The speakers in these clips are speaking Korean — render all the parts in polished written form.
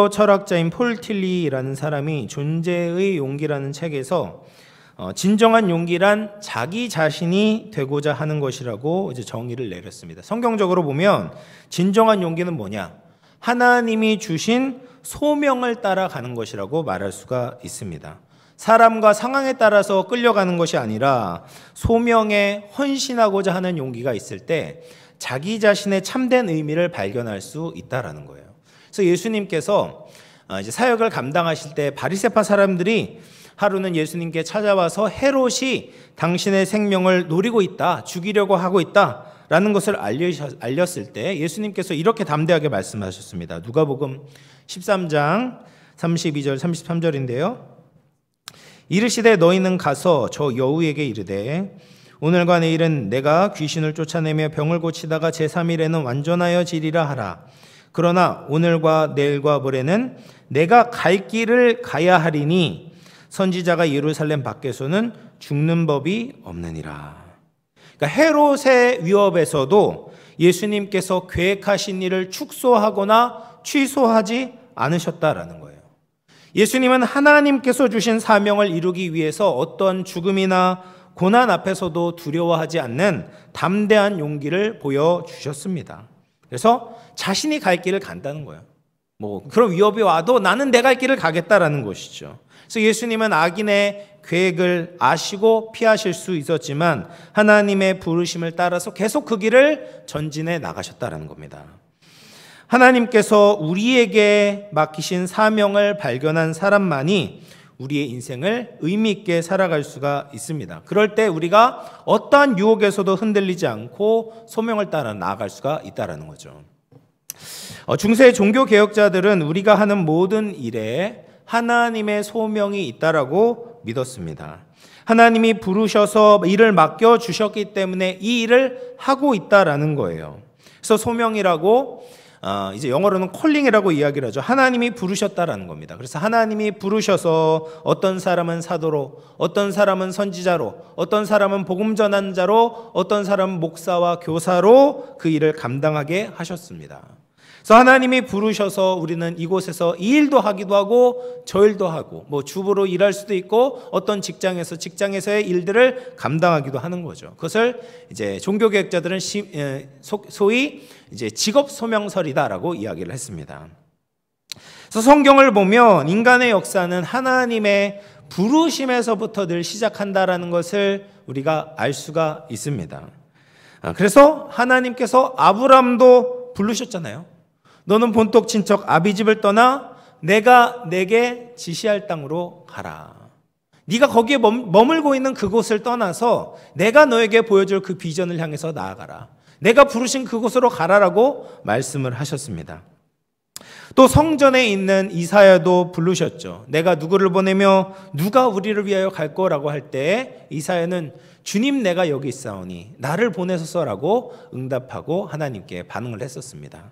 철학자인 폴 틸리라는 사람이 존재의 용기라는 책에서 진정한 용기란 자기 자신이 되고자 하는 것이라고 이제 정의를 내렸습니다. 성경적으로 보면 진정한 용기는 뭐냐? 하나님이 주신 소명을 따라가는 것이라고 말할 수가 있습니다. 사람과 상황에 따라서 끌려가는 것이 아니라 소명에 헌신하고자 하는 용기가 있을 때 자기 자신의 참된 의미를 발견할 수 있다라는 거예요. 그래서 예수님께서 이제 사역을 감당하실 때 바리새파 사람들이 하루는 예수님께 찾아와서 헤롯이 당신의 생명을 노리고 있다, 죽이려고 하고 있다라는 것을 알렸을 때 예수님께서 이렇게 담대하게 말씀하셨습니다. 누가복음 13장 32절 33절인데요. 이르시되 너희는 가서 저 여우에게 이르되 오늘과 내일은 내가 귀신을 쫓아내며 병을 고치다가 제3일에는 완전하여 지리라 하라. 그러나 오늘과 내일과 모레는 내가 갈 길을 가야 하리니 선지자가 예루살렘 밖에서는 죽는 법이 없느니라. 그러니까 헤롯의 위협에서도 예수님께서 계획하신 일을 축소하거나 취소하지 않으셨다라는 거예요. 예수님은 하나님께서 주신 사명을 이루기 위해서 어떤 죽음이나 고난 앞에서도 두려워하지 않는 담대한 용기를 보여주셨습니다. 그래서 자신이 갈 길을 간다는 거예요. 그런 위협이 와도 나는 내 갈 길을 가겠다라는 것이죠. 그래서 예수님은 악인의 계획을 아시고 피하실 수 있었지만 하나님의 부르심을 따라서 계속 그 길을 전진해 나가셨다는 겁니다. 하나님께서 우리에게 맡기신 사명을 발견한 사람만이 우리의 인생을 의미 있게 살아갈 수가 있습니다. 그럴 때 우리가 어떠한 유혹에서도 흔들리지 않고 소명을 따라 나아갈 수가 있다는 거죠. 중세 종교 개혁자들은 우리가 하는 모든 일에 하나님의 소명이 있다라고 믿었습니다. 하나님이 부르셔서 일을 맡겨 주셨기 때문에 이 일을 하고 있다라는 거예요. 그래서 소명이라고 이제 영어로는 콜링이라고 이야기를 하죠. 하나님이 부르셨다라는 겁니다. 그래서 하나님이 부르셔서 어떤 사람은 사도로, 어떤 사람은 선지자로, 어떤 사람은 복음 전환자로, 어떤 사람은 목사와 교사로 그 일을 감당하게 하셨습니다. 그래서 하나님이 부르셔서 우리는 이곳에서 이 일도 하기도 하고 저 일도 하고 주부로 일할 수도 있고 어떤 직장에서의 일들을 감당하기도 하는 거죠. 그것을 이제 종교개혁자들은 소위 이제 직업 소명설이다라고 이야기를 했습니다. 그래서 성경을 보면 인간의 역사는 하나님의 부르심에서부터 늘 시작한다라는 것을 우리가 알 수가 있습니다. 그래서 하나님께서 아브람도 부르셨잖아요. 너는 본토 친척 아비집을 떠나 내가 내게 지시할 땅으로 가라. 네가 거기에 머물고 있는 그곳을 떠나서 내가 너에게 보여줄 그 비전을 향해서 나아가라. 내가 부르신 그곳으로 가라라고 말씀을 하셨습니다. 또 성전에 있는 이사야도 부르셨죠. 내가 누구를 보내며 누가 우리를 위하여 갈 거라고 할 때 이사야는 주님 내가 여기 있사오니 나를 보내소서라고 응답하고 하나님께 반응을 했었습니다.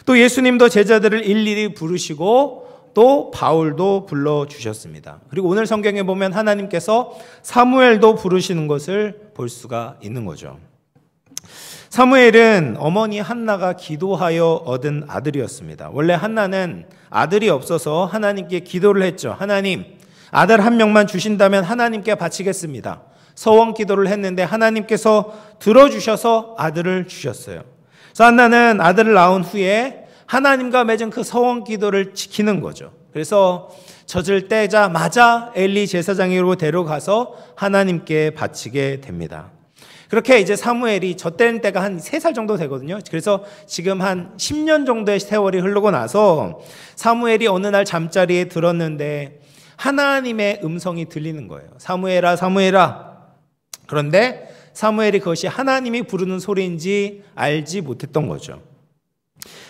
또 예수님도 제자들을 일일이 부르시고 또 바울도 불러주셨습니다. 그리고 오늘 성경에 보면 하나님께서 사무엘도 부르시는 것을 볼 수가 있는 거죠. 사무엘은 어머니 한나가 기도하여 얻은 아들이었습니다. 원래 한나는 아들이 없어서 하나님께 기도를 했죠. 하나님, 아들 한 명만 주신다면 하나님께 바치겠습니다. 서원 기도를 했는데 하나님께서 들어주셔서 아들을 주셨어요. 그래서 한나는 아들을 낳은 후에 하나님과 맺은 그 서원 기도를 지키는 거죠. 그래서 젖을 떼자마자 엘리 제사장으로 데려가서 하나님께 바치게 됩니다. 그렇게 이제 사무엘이 젖대는 때가 한 3살 정도 되거든요. 그래서 지금 한 10년 정도의 세월이 흐르고 나서 사무엘이 어느 날 잠자리에 들었는데 하나님의 음성이 들리는 거예요. 사무엘아, 사무엘아. 그런데 사무엘이 그것이 하나님이 부르는 소리인지 알지 못했던 거죠.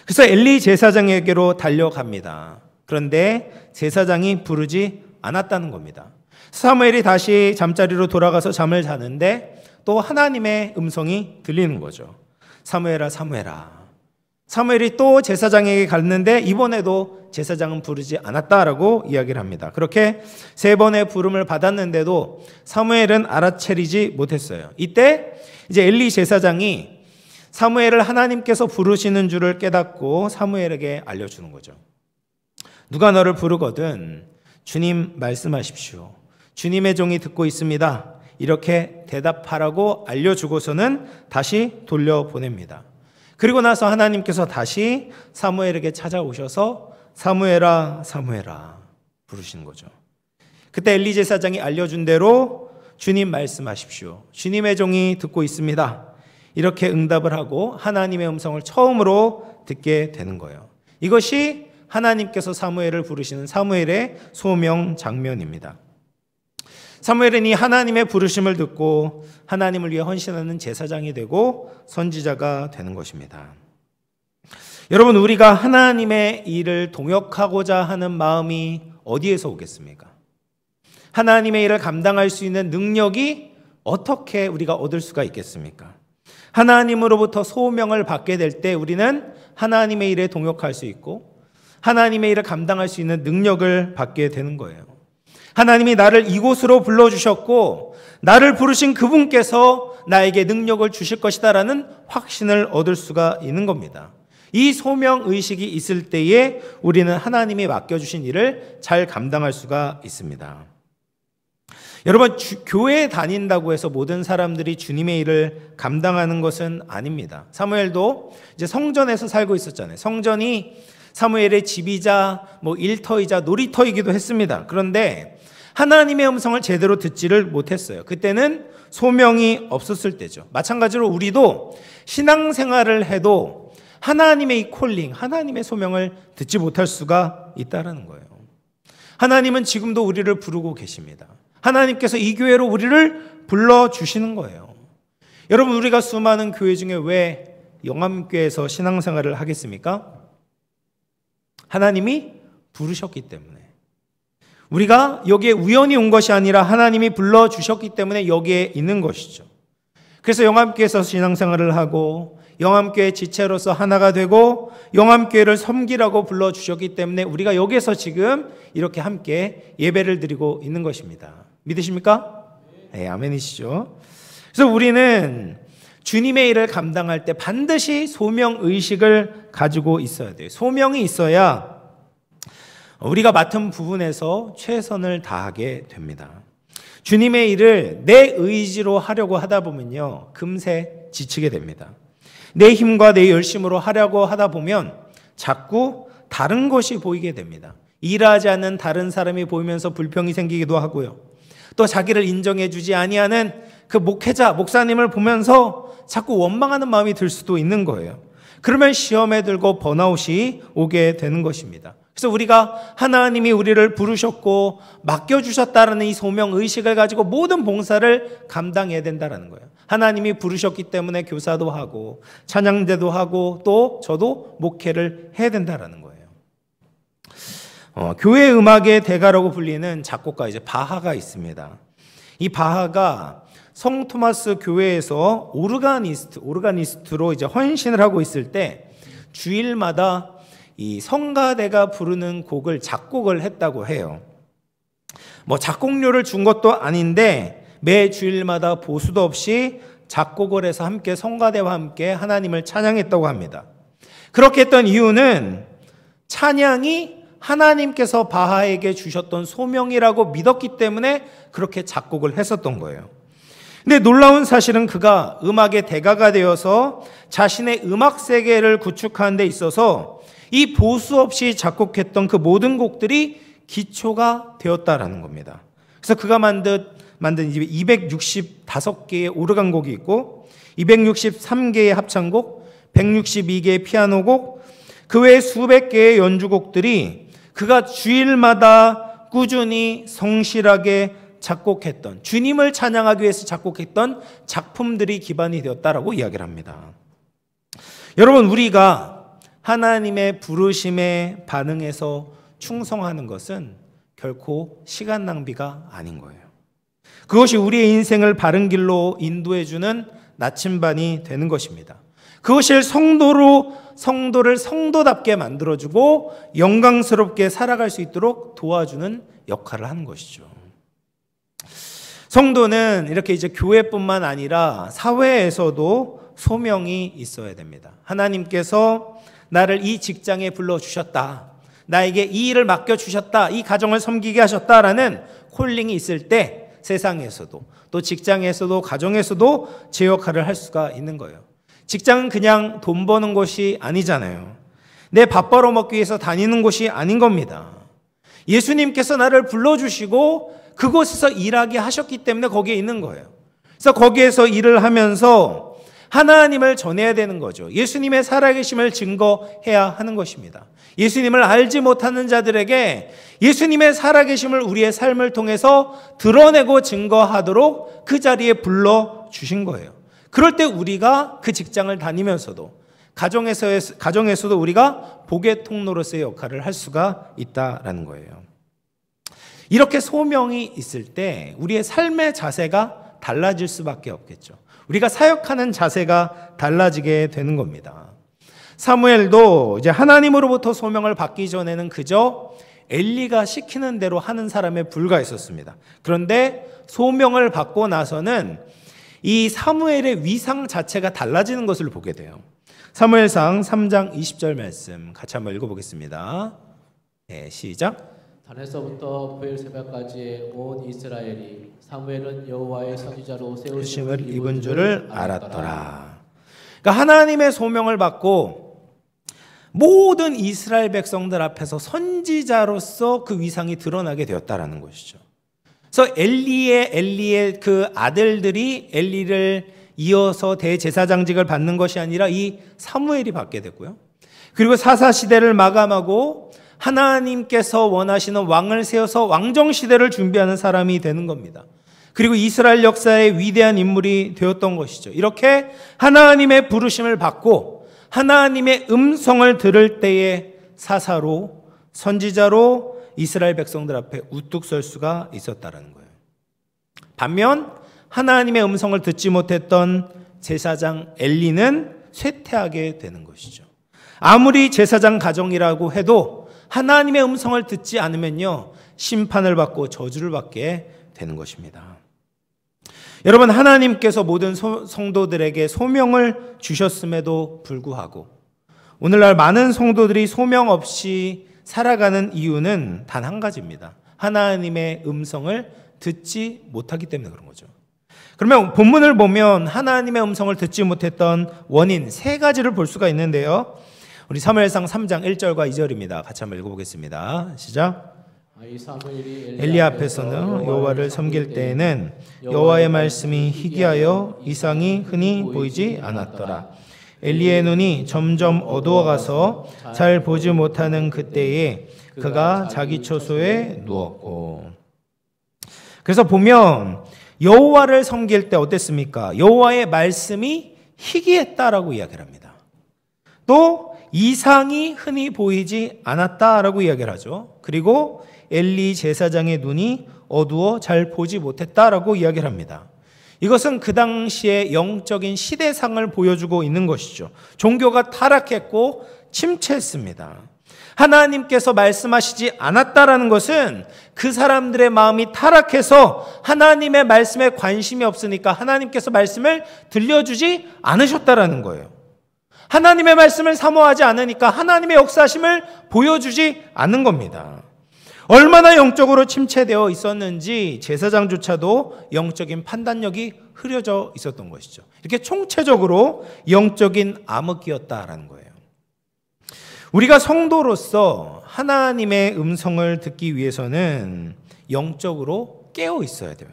그래서 엘리 제사장에게로 달려갑니다. 그런데 제사장이 부르지 않았다는 겁니다. 사무엘이 다시 잠자리로 돌아가서 잠을 자는데 또 하나님의 음성이 들리는 거죠. 사무엘아, 사무엘아. 사무엘이 또 제사장에게 갔는데 이번에도 제사장은 부르지 않았다라고 이야기를 합니다. 그렇게 3번의 부름을 받았는데도 사무엘은 알아채리지 못했어요. 이때 이제 엘리 제사장이 사무엘을 하나님께서 부르시는 줄을 깨닫고 사무엘에게 알려주는 거죠. 누가 너를 부르거든 주님 말씀하십시오. 주님의 종이 듣고 있습니다. 이렇게 대답하라고 알려주고서는 다시 돌려보냅니다. 그리고 나서 하나님께서 다시 사무엘에게 찾아오셔서 사무엘아 사무엘아 부르시는 거죠. 그때 엘리 제사장이 알려준 대로 주님 말씀하십시오. 주님의 종이 듣고 있습니다. 이렇게 응답을 하고 하나님의 음성을 처음으로 듣게 되는 거예요. 이것이 하나님께서 사무엘을 부르시는 사무엘의 소명 장면입니다. 사무엘은 이 하나님의 부르심을 듣고 하나님을 위해 헌신하는 제사장이 되고 선지자가 되는 것입니다. 여러분, 우리가 하나님의 일을 동역하고자 하는 마음이 어디에서 오겠습니까? 하나님의 일을 감당할 수 있는 능력이 어떻게 우리가 얻을 수가 있겠습니까? 하나님으로부터 소명을 받게 될 때 우리는 하나님의 일에 동역할 수 있고 하나님의 일을 감당할 수 있는 능력을 받게 되는 거예요. 하나님이 나를 이곳으로 불러주셨고 나를 부르신 그분께서 나에게 능력을 주실 것이다라는 확신을 얻을 수가 있는 겁니다. 이 소명의식이 있을 때에 우리는 하나님이 맡겨주신 일을 잘 감당할 수가 있습니다. 여러분, 교회에 다닌다고 해서 모든 사람들이 주님의 일을 감당하는 것은 아닙니다. 사무엘도 이제 성전에서 살고 있었잖아요. 성전이 사무엘의 집이자 일터이자 놀이터이기도 했습니다. 그런데 하나님의 음성을 제대로 듣지를 못했어요. 그때는 소명이 없었을 때죠. 마찬가지로 우리도 신앙생활을 해도 하나님의 이 콜링, 하나님의 소명을 듣지 못할 수가 있다는 거예요. 하나님은 지금도 우리를 부르고 계십니다. 하나님께서 이 교회로 우리를 불러주시는 거예요. 여러분, 우리가 수많은 교회 중에 왜 영암교회에서 신앙생활을 하겠습니까? 하나님이 부르셨기 때문에. 우리가 여기에 우연히 온 것이 아니라 하나님이 불러주셨기 때문에 여기에 있는 것이죠. 그래서 영암교회에서 신앙생활을 하고 영암교회 지체로서 하나가 되고 영암교회를 섬기라고 불러주셨기 때문에 우리가 여기에서 지금 이렇게 함께 예배를 드리고 있는 것입니다. 믿으십니까? 네, 아멘이시죠. 그래서 우리는 주님의 일을 감당할 때 반드시 소명의식을 가지고 있어야 돼요. 소명이 있어야 우리가 맡은 부분에서 최선을 다하게 됩니다. 주님의 일을 내 의지로 하려고 하다 보면요, 금세 지치게 됩니다. 내 힘과 내 열심으로 하려고 하다 보면 자꾸 다른 것이 보이게 됩니다. 일하지 않는 다른 사람이 보이면서 불평이 생기기도 하고요. 또 자기를 인정해 주지 아니하는 그 목회자, 목사님을 보면서 자꾸 원망하는 마음이 들 수도 있는 거예요. 그러면 시험에 들고 번아웃이 오게 되는 것입니다. 그래서 우리가 하나님이 우리를 부르셨고 맡겨주셨다는 이 소명의식을 가지고 모든 봉사를 감당해야 된다는 거예요. 하나님이 부르셨기 때문에 교사도 하고 찬양대도 하고 또 저도 목회를 해야 된다는 거예요. 교회 음악의 대가라고 불리는 작곡가 이제 바하가 있습니다. 이 바하가 성 토마스 교회에서 오르가니스트로 이제 헌신을 하고 있을 때 주일마다 이 성가대가 부르는 곡을 작곡을 했다고 해요. 작곡료를 준 것도 아닌데 매 주일마다 보수도 없이 작곡을 해서 함께 성가대와 함께 하나님을 찬양했다고 합니다. 그렇게 했던 이유는 찬양이 하나님께서 바하에게 주셨던 소명이라고 믿었기 때문에 그렇게 작곡을 했었던 거예요. 근데 놀라운 사실은 그가 음악의 대가가 되어서 자신의 음악 세계를 구축하는 데 있어서 이 보수 없이 작곡했던 그 모든 곡들이 기초가 되었다라는 겁니다. 그래서 그가 만든 265개의 오르간 곡이 있고 263개의 합창곡, 162개의 피아노곡, 그 외에 수백 개의 연주곡들이 그가 주일마다 꾸준히 성실하게 작곡했던, 주님을 찬양하기 위해서 작곡했던 작품들이 기반이 되었다라고 이야기를 합니다. 여러분, 우리가 하나님의 부르심에 반응해서 충성하는 것은 결코 시간 낭비가 아닌 거예요. 그것이 우리의 인생을 바른 길로 인도해주는 나침반이 되는 것입니다. 그것이 성도를 성도답게 만들어주고 영광스럽게 살아갈 수 있도록 도와주는 역할을 하는 것이죠. 성도는 이렇게 이제 교회뿐만 아니라 사회에서도 소명이 있어야 됩니다. 하나님께서 나를 이 직장에 불러주셨다. 나에게 이 일을 맡겨주셨다, 이 가정을 섬기게 하셨다라는 콜링이 있을 때 세상에서도 또 직장에서도 가정에서도 제 역할을 할 수가 있는 거예요. 직장은 그냥 돈 버는 곳이 아니잖아요. 내 밥 벌어먹기 위해서 다니는 곳이 아닌 겁니다. 예수님께서 나를 불러주시고 그곳에서 일하게 하셨기 때문에 거기에 있는 거예요. 그래서 거기에서 일을 하면서 하나님을 전해야 되는 거죠. 예수님의 살아계심을 증거해야 하는 것입니다. 예수님을 알지 못하는 자들에게 예수님의 살아계심을 우리의 삶을 통해서 드러내고 증거하도록 그 자리에 불러주신 거예요. 그럴 때 우리가 그 직장을 다니면서도 가정에서도 우리가 복의 통로로서의 역할을 할 수가 있다라는 거예요. 이렇게 소명이 있을 때 우리의 삶의 자세가 달라질 수밖에 없겠죠. 우리가 사역하는 자세가 달라지게 되는 겁니다. 사무엘도 이제 하나님으로부터 소명을 받기 전에는 그저 엘리가 시키는 대로 하는 사람에 불과했었습니다. 그런데 소명을 받고 나서는 이 사무엘의 위상 자체가 달라지는 것을 보게 돼요. 사무엘상 3장 20절 말씀 같이 한번 읽어보겠습니다. 네, 시작. 단에서부터 부엘세바까지 온 이스라엘이 사무엘은 여호와의 선지자로 세우심을 입은 줄을 알았더라. 그러니까 하나님의 소명을 받고 모든 이스라엘 백성들 앞에서 선지자로서 그 위상이 드러나게 되었다라는 것이죠. 그래서 엘리의 그 아들들이 엘리를 이어서 대제사장직을 받는 것이 아니라 이 사무엘이 받게 됐고요. 그리고 사사시대를 마감하고 하나님께서 원하시는 왕을 세워서 왕정시대를 준비하는 사람이 되는 겁니다. 그리고 이스라엘 역사의 위대한 인물이 되었던 것이죠. 이렇게 하나님의 부르심을 받고 하나님의 음성을 들을 때에 사사로 선지자로 이스라엘 백성들 앞에 우뚝 설 수가 있었다는 거예요. 반면 하나님의 음성을 듣지 못했던 제사장 엘리는 쇠퇴하게 되는 것이죠. 아무리 제사장 가정이라고 해도 하나님의 음성을 듣지 않으면요, 심판을 받고 저주를 받게 되는 것입니다. 여러분, 하나님께서 모든 성도들에게 소명을 주셨음에도 불구하고 오늘날 많은 성도들이 소명 없이 살아가는 이유는 단 한 가지입니다. 하나님의 음성을 듣지 못하기 때문에 그런 거죠. 그러면 본문을 보면 하나님의 음성을 듣지 못했던 원인 세 가지를 볼 수가 있는데요. 우리 사무엘상 3장 1절과 2절입니다. 같이 한번 읽어보겠습니다. 시작. 엘리 앞에서는 여호와를 섬길 때에는 여호와의 말씀이 희귀하여 이상이 흔히 보이지 않았더라. 엘리의 눈이 점점 어두워가서 잘 보지 못하는 그때에 그가 자기 처소에 누웠고. 그래서 보면 여호와를 섬길 때 어땠습니까? 여호와의 말씀이 희귀했다라고 이야기를 합니다. 또 이상이 흔히 보이지 않았다라고 이야기를 하죠. 그리고 엘리 제사장의 눈이 어두워 잘 보지 못했다라고 이야기를 합니다. 이것은 그 당시의 영적인 시대상을 보여주고 있는 것이죠. 종교가 타락했고 침체했습니다. 하나님께서 말씀하시지 않았다라는 것은 그 사람들의 마음이 타락해서 하나님의 말씀에 관심이 없으니까 하나님께서 말씀을 들려주지 않으셨다라는 거예요. 하나님의 말씀을 사모하지 않으니까 하나님의 역사심을 보여주지 않는 겁니다. 얼마나 영적으로 침체되어 있었는지 제사장조차도 영적인 판단력이 흐려져 있었던 것이죠. 이렇게 총체적으로 영적인 암흑기였다라는 거예요. 우리가 성도로서 하나님의 음성을 듣기 위해서는 영적으로 깨어 있어야 돼요.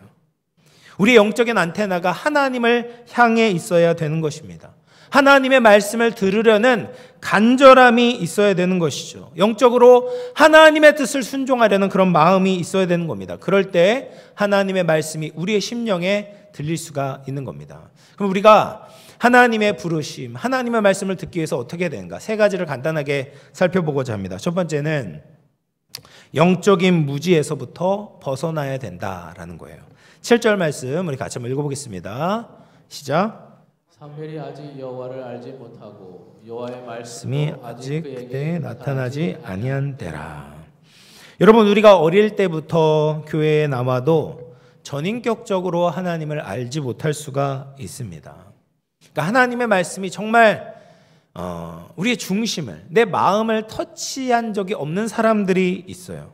우리의 영적인 안테나가 하나님을 향해 있어야 되는 것입니다. 하나님의 말씀을 들으려는 간절함이 있어야 되는 것이죠. 영적으로 하나님의 뜻을 순종하려는 그런 마음이 있어야 되는 겁니다. 그럴 때 하나님의 말씀이 우리의 심령에 들릴 수가 있는 겁니다. 그럼 우리가 하나님의 부르심, 하나님의 말씀을 듣기 위해서 어떻게 해야 되는가? 세 가지를 간단하게 살펴보고자 합니다. 첫 번째는 영적인 무지에서부터 벗어나야 된다라는 거예요. 7절 말씀 우리 같이 한번 읽어보겠습니다. 시작. 사무엘이 아직 여호와를 알지 못하고 여호와의 말씀이 아직 그때 나타나지 아니한 때라. 여러분, 우리가 어릴 때부터 교회에 남아도 전인격적으로 하나님을 알지 못할 수가 있습니다. 그러니까 하나님의 말씀이 정말 우리의 중심을, 내 마음을 터치한 적이 없는 사람들이 있어요.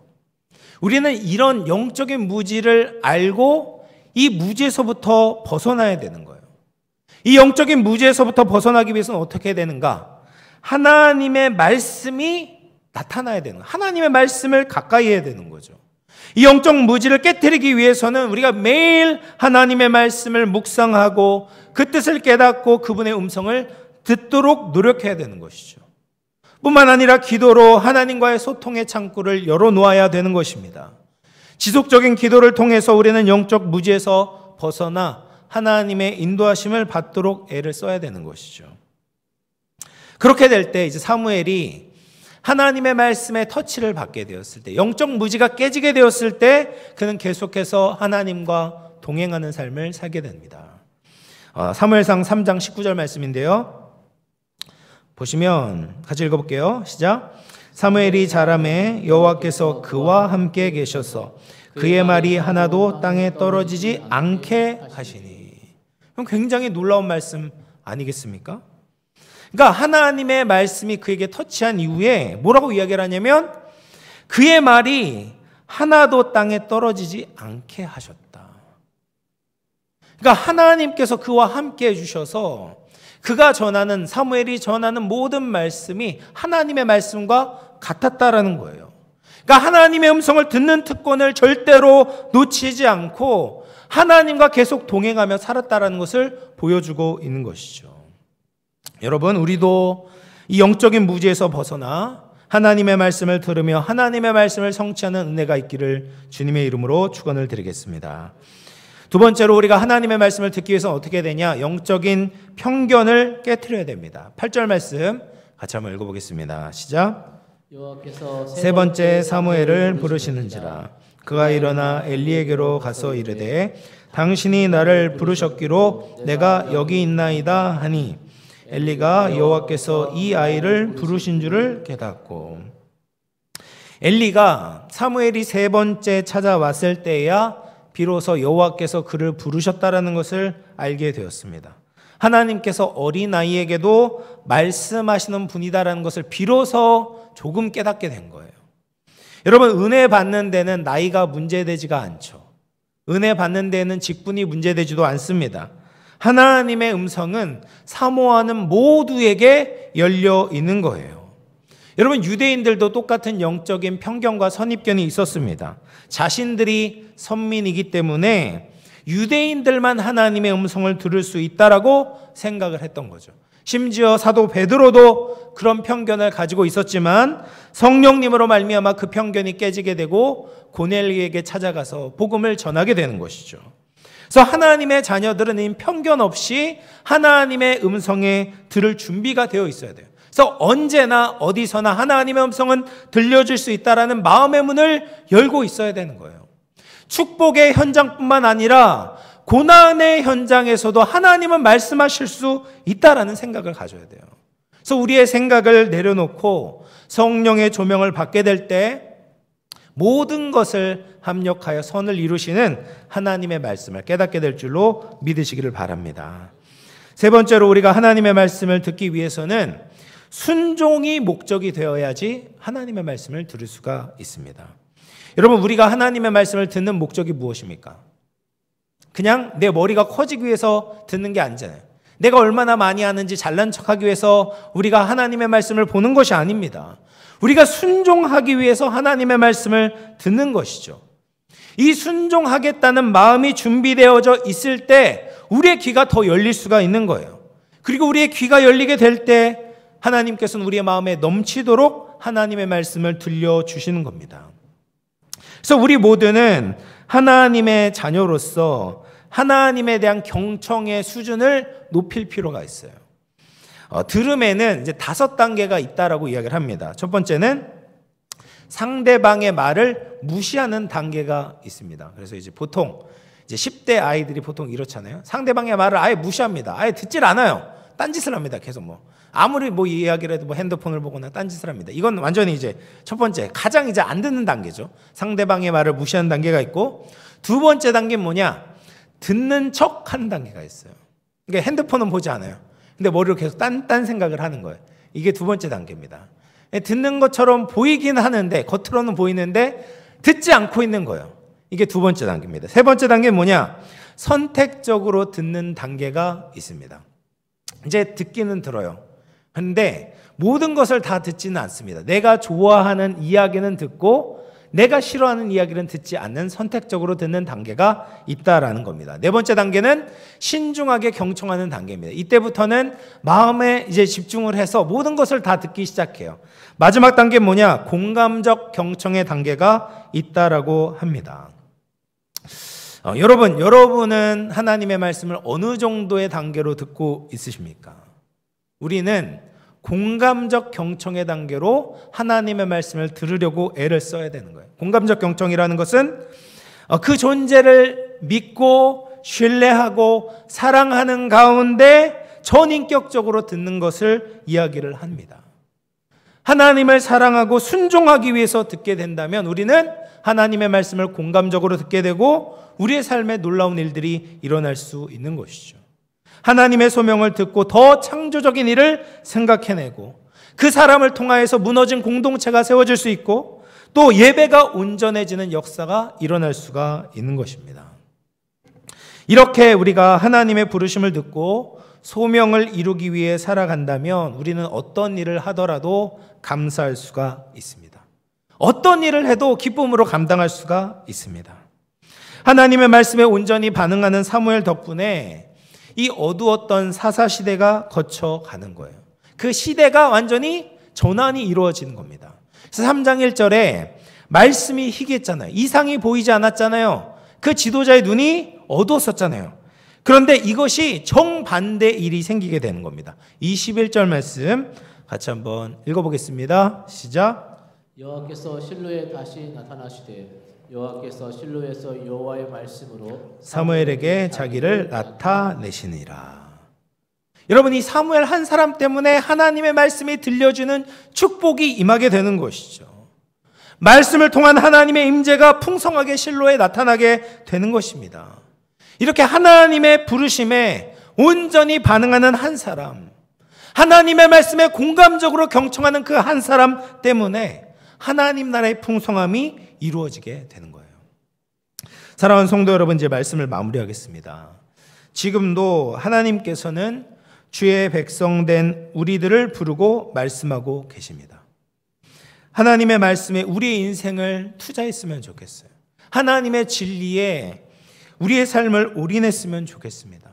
우리는 이런 영적인 무지를 알고 이 무지에서부터 벗어나야 되는 거예요. 이 영적인 무지에서부터 벗어나기 위해서는 어떻게 되는가? 하나님의 말씀이 나타나야 되는 거예요. 하나님의 말씀을 가까이 해야 되는 거죠. 이 영적 무지를 깨뜨리기 위해서는 우리가 매일 하나님의 말씀을 묵상하고 그 뜻을 깨닫고 그분의 음성을 듣도록 노력해야 되는 것이죠. 뿐만 아니라 기도로 하나님과의 소통의 창구를 열어놓아야 되는 것입니다. 지속적인 기도를 통해서 우리는 영적 무지에서 벗어나 하나님의 인도하심을 받도록 애를 써야 되는 것이죠. 그렇게 될 때 이제 사무엘이 하나님의 말씀에 터치를 받게 되었을 때, 영적 무지가 깨지게 되었을 때 그는 계속해서 하나님과 동행하는 삶을 살게 됩니다. 사무엘상 3장 19절 말씀인데요. 보시면 같이 읽어볼게요. 시작. 사무엘이 자라매 여호와께서 그와 함께 계셔서 그의 말이 하나도 땅에 떨어지지 않게 하시니. 그럼 굉장히 놀라운 말씀 아니겠습니까? 그러니까 하나님의 말씀이 그에게 터치한 이후에 뭐라고 이야기를 하냐면 그의 말이 하나도 땅에 떨어지지 않게 하셨다. 그러니까 하나님께서 그와 함께 해주셔서 그가 전하는, 사무엘이 전하는 모든 말씀이 하나님의 말씀과 같았다라는 거예요. 그러니까 하나님의 음성을 듣는 특권을 절대로 놓치지 않고 하나님과 계속 동행하며 살았다라는 것을 보여주고 있는 것이죠. 여러분, 우리도 이 영적인 무지에서 벗어나 하나님의 말씀을 들으며 하나님의 말씀을 성취하는 은혜가 있기를 주님의 이름으로 축원을 드리겠습니다. 두 번째로 우리가 하나님의 말씀을 듣기 위해서 어떻게 되냐? 영적인 편견을 깨트려야 됩니다. 8절 말씀 같이 한번 읽어보겠습니다. 시작. 여호와께서 세 번째 사무엘을 부르시는지라 그가 일어나 엘리에게로 가서 이르되 당신이 나를 부르셨기로 내가 여기 있나이다 하니 엘리가 여호와께서 이 아이를 부르신 줄을 깨닫고. 엘리가 사무엘이 세 번째 찾아왔을 때야 비로소 여호와께서 그를 부르셨다라는 것을 알게 되었습니다. 하나님께서 어린아이에게도 말씀하시는 분이다라는 것을 비로소 조금 깨닫게 된 거예요. 여러분, 은혜 받는 데는 나이가 문제되지가 않죠. 은혜 받는 데는 직분이 문제되지도 않습니다. 하나님의 음성은 사모하는 모두에게 열려 있는 거예요. 여러분, 유대인들도 똑같은 영적인 편견과 선입견이 있었습니다. 자신들이 선민이기 때문에 유대인들만 하나님의 음성을 들을 수 있다라고 생각을 했던 거죠. 심지어 사도 베드로도 그런 편견을 가지고 있었지만 성령님으로 말미암아 그 편견이 깨지게 되고 고넬리에게 찾아가서 복음을 전하게 되는 것이죠. 그래서 하나님의 자녀들은 이 편견 없이 하나님의 음성에 들을 준비가 되어 있어야 돼요. 그래서 언제나 어디서나 하나님의 음성은 들려줄 수 있다라는 마음의 문을 열고 있어야 되는 거예요. 축복의 현장뿐만 아니라 고난의 현장에서도 하나님은 말씀하실 수 있다라는 생각을 가져야 돼요. 그래서 우리의 생각을 내려놓고 성령의 조명을 받게 될 때 모든 것을 합력하여 선을 이루시는 하나님의 말씀을 깨닫게 될 줄로 믿으시기를 바랍니다. 세 번째로 우리가 하나님의 말씀을 듣기 위해서는 순종이 목적이 되어야지 하나님의 말씀을 들을 수가 있습니다. 여러분, 우리가 하나님의 말씀을 듣는 목적이 무엇입니까? 그냥 내 머리가 커지기 위해서 듣는 게 아니잖아요. 내가 얼마나 많이 아는지 잘난 척하기 위해서 우리가 하나님의 말씀을 보는 것이 아닙니다. 우리가 순종하기 위해서 하나님의 말씀을 듣는 것이죠. 이 순종하겠다는 마음이 준비되어져 있을 때 우리의 귀가 더 열릴 수가 있는 거예요. 그리고 우리의 귀가 열리게 될 때 하나님께서는 우리의 마음에 넘치도록 하나님의 말씀을 들려주시는 겁니다. 그래서 우리 모두는 하나님의 자녀로서 하나님에 대한 경청의 수준을 높일 필요가 있어요. 들음에는 이제 5단계가 있다라고 이야기를 합니다. 첫 번째는 상대방의 말을 무시하는 단계가 있습니다. 그래서 이제 보통 이제 10대 아이들이 보통 이렇잖아요. 상대방의 말을 아예 무시합니다. 아예 듣질 않아요. 딴짓을 합니다. 계속 아무리 이야기를 해도 핸드폰을 보거나 딴짓을 합니다. 이건 완전히 이제 첫 번째, 가장 이제 안 듣는 단계죠. 상대방의 말을 무시하는 단계가 있고, 두 번째 단계는 뭐냐? 듣는 척 하는 단계가 있어요. 그러니까 핸드폰은 보지 않아요. 근데 머리로 계속 딴 생각을 하는 거예요. 이게 두 번째 단계입니다. 듣는 것처럼 보이긴 하는데, 겉으로는 보이는데 듣지 않고 있는 거예요. 이게 두 번째 단계입니다. 세 번째 단계는 뭐냐? 선택적으로 듣는 단계가 있습니다. 이제 듣기는 들어요. 그런데 모든 것을 다 듣지는 않습니다. 내가 좋아하는 이야기는 듣고 내가 싫어하는 이야기는 듣지 않는 선택적으로 듣는 단계가 있다라는 겁니다. 네 번째 단계는 신중하게 경청하는 단계입니다. 이때부터는 마음에 이제 집중을 해서 모든 것을 다 듣기 시작해요. 마지막 단계는 뭐냐? 공감적 경청의 단계가 있다라고 합니다. 여러분은 하나님의 말씀을 어느 정도의 단계로 듣고 있으십니까? 우리는 공감적 경청의 단계로 하나님의 말씀을 들으려고 애를 써야 되는 거예요. 공감적 경청이라는 것은 그 존재를 믿고 신뢰하고 사랑하는 가운데 전인격적으로 듣는 것을 이야기를 합니다. 하나님을 사랑하고 순종하기 위해서 듣게 된다면 우리는 하나님의 말씀을 공감적으로 듣게 되고 우리의 삶에 놀라운 일들이 일어날 수 있는 것이죠. 하나님의 소명을 듣고 더 창조적인 일을 생각해내고 그 사람을 통하여서 무너진 공동체가 세워질 수 있고 또 예배가 온전해지는 역사가 일어날 수가 있는 것입니다. 이렇게 우리가 하나님의 부르심을 듣고 소명을 이루기 위해 살아간다면 우리는 어떤 일을 하더라도 감사할 수가 있습니다. 어떤 일을 해도 기쁨으로 감당할 수가 있습니다. 하나님의 말씀에 온전히 반응하는 사무엘 덕분에 이 어두웠던 사사시대가 거쳐가는 거예요. 그 시대가 완전히 전환이 이루어지는 겁니다. 그래서 3장 1절에 말씀이 희귀했잖아요. 이상이 보이지 않았잖아요. 그 지도자의 눈이 어두웠었잖아요. 그런데 이것이 정반대 일이 생기게 되는 겁니다. 21절 말씀 같이 한번 읽어보겠습니다. 시작. 여호와께서 실로에 다시 나타나시되 여호와께서 실로에서 여호와의 말씀으로 사무엘에게 자기를 나타내시니라. 여러분, 이 사무엘 한 사람 때문에 하나님의 말씀이 들려주는 축복이 임하게 되는 것이죠. 말씀을 통한 하나님의 임재가 풍성하게 실로에 나타나게 되는 것입니다. 이렇게 하나님의 부르심에 온전히 반응하는 한 사람, 하나님의 말씀에 공감적으로 경청하는 그 한 사람 때문에 하나님 나라의 풍성함이 이루어지게 되는 거예요. 사랑하는 성도 여러분, 이제 말씀을 마무리하겠습니다. 지금도 하나님께서는 주의 백성된 우리들을 부르고 말씀하고 계십니다. 하나님의 말씀에 우리의 인생을 투자했으면 좋겠어요. 하나님의 진리에 우리의 삶을 올인했으면 좋겠습니다.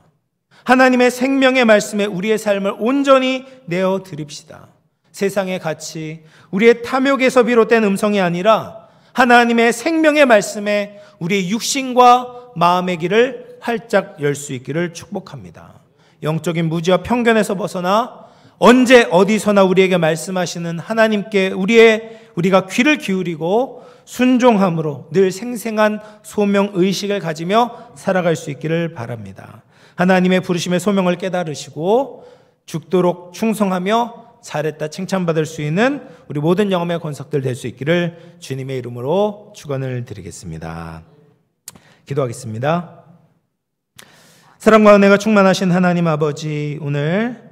하나님의 생명의 말씀에 우리의 삶을 온전히 내어 드립시다. 세상의 가치, 우리의 탐욕에서 비롯된 음성이 아니라 하나님의 생명의 말씀에 우리의 육신과 마음의 길을 활짝 열 수 있기를 축복합니다. 영적인 무지와 편견에서 벗어나 언제 어디서나 우리에게 말씀하시는 하나님께 우리가 귀를 기울이고 순종함으로 늘 생생한 소명 의식을 가지며 살아갈 수 있기를 바랍니다. 하나님의 부르심의 소명을 깨달으시고 죽도록 충성하며 잘했다 칭찬받을 수 있는 우리 모든 영혼의 권석들 될 수 있기를 주님의 이름으로 축원을 드리겠습니다. 기도하겠습니다. 사랑과 은혜가 충만하신 하나님 아버지, 오늘